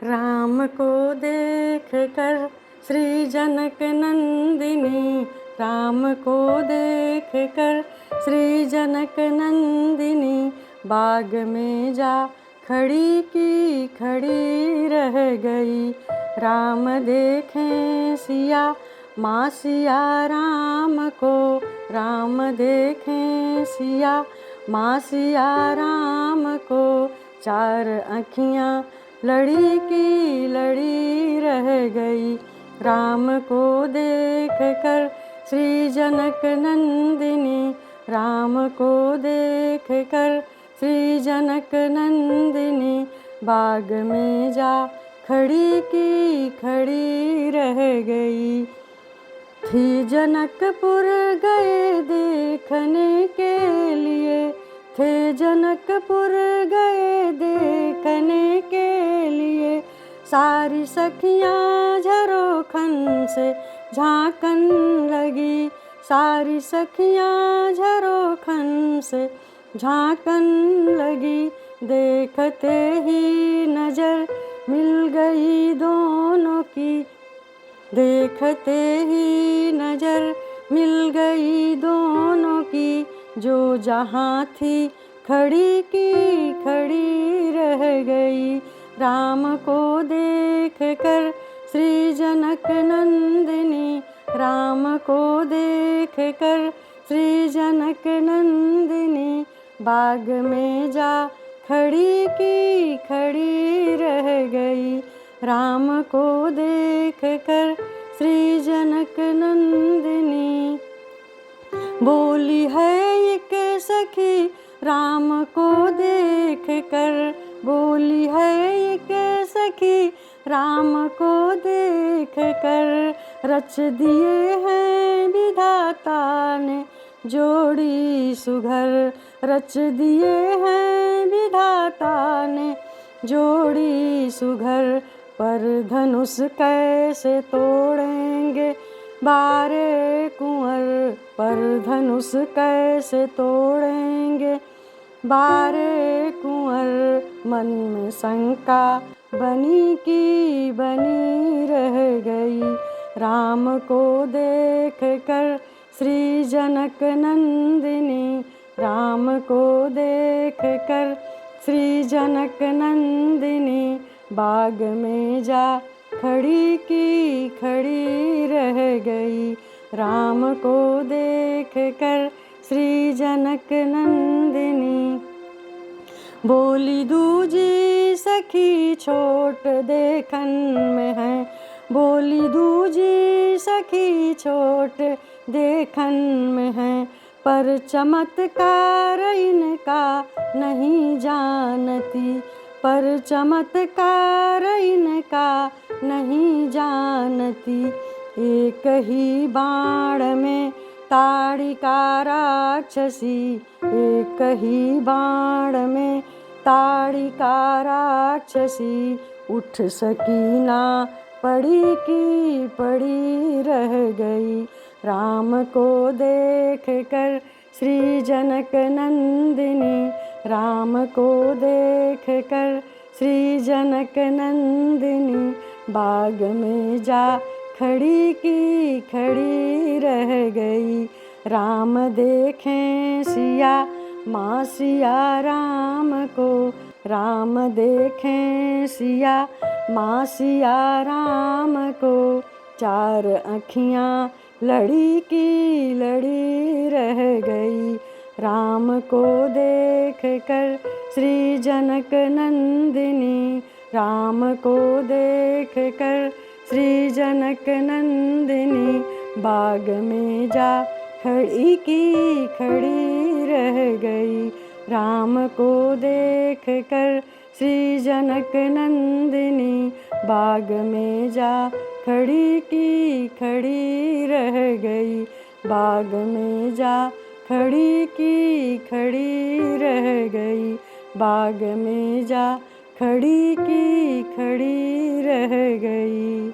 राम को देख कर श्री जनक नंदिनी, राम को देख कर श्री जनक नंदिनी, बाग में जा खड़ी की खड़ी रह गई। राम देखें सिया माँ सिया राम को, राम देखें सिया माँ सिया राम को, चार आँखियाँ लड़ी की लड़ी रह गई। राम को देख कर श्री जनक नंदिनी, राम को देख कर श्री जनक नंदिनी, बाग में जा खड़ी की खड़ी रह गई। थी जनकपुर गए देखने के लिए, थे जनकपुर गए देखने के लिए, सारी सखियाँ झरोखन से झांकन लगी, सारी सखियाँ झरोखन से झांकन लगी। देखते ही नजर मिल गई दोनों की, देखते ही नजर मिल गई दोनों की, जो जहाँ थी खड़ी की खड़ी रह गई। राम को देख कर श्री जनक नंदिनी, राम को देख कर श्री जनक नंदिनी, बाग में जा खड़ी की खड़ी रह गई। राम को देख कर श्री जनक नंदिनी, बोली है एक सखी राम को देख कर, बोली है एक सखी राम को देख कर, रच दिए हैं विधाता ने जोड़ी सुघर, रच दिए हैं विधाता ने जोड़ी सुघर, पर धनुष कैसे तोड़ेंगे बारे कुंवर, पर धनुष कैसे तोड़ेंगे बारे कुंवर, मन में शंका बनी की बनी रह गई। राम को देख कर श्री जनक नंदिनी, राम को देख कर श्री जनक नंदिनी, बाग में जा खड़ी की खड़ी रह गई। राम को देख कर श्री जनक नंदिनी, बोली दूजी सखी छोट देखन में है, बोली दूजी सखी छोट देखन में है, पर चमत्कार इनका नहीं जानती, पर चमत्कार इनका नहीं जानती। एक ही बाण में ताड़िका राक्षसी, एक ही बाण में ताड़िका राक्षसी, उठ सकी ना पड़ी की पड़ी रह गई। राम को देख कर श्री जनक नंदिनी, राम को देख कर श्री जनक नंदिनी, बाग में जा खड़ी की खड़ी रह गई। राम देखें सिया माँ सिया राम को, राम देखें सिया माँ सिया राम को, चार आँखियाँ लड़ी की लड़ी रह गई। राम को देख कर श्री जनक नंदिनी, राम को देख कर श्री जनक नंदिनी, बाग में जा खड़ी की खड़ी रह गई। राम को देख कर श्री जनक नंदिनी, बाग में जा खड़ी की खड़ी रह गई। बाग में जा खड़ी की खड़ी रह गई, बाग में जा खड़ी की खड़ी रह गई।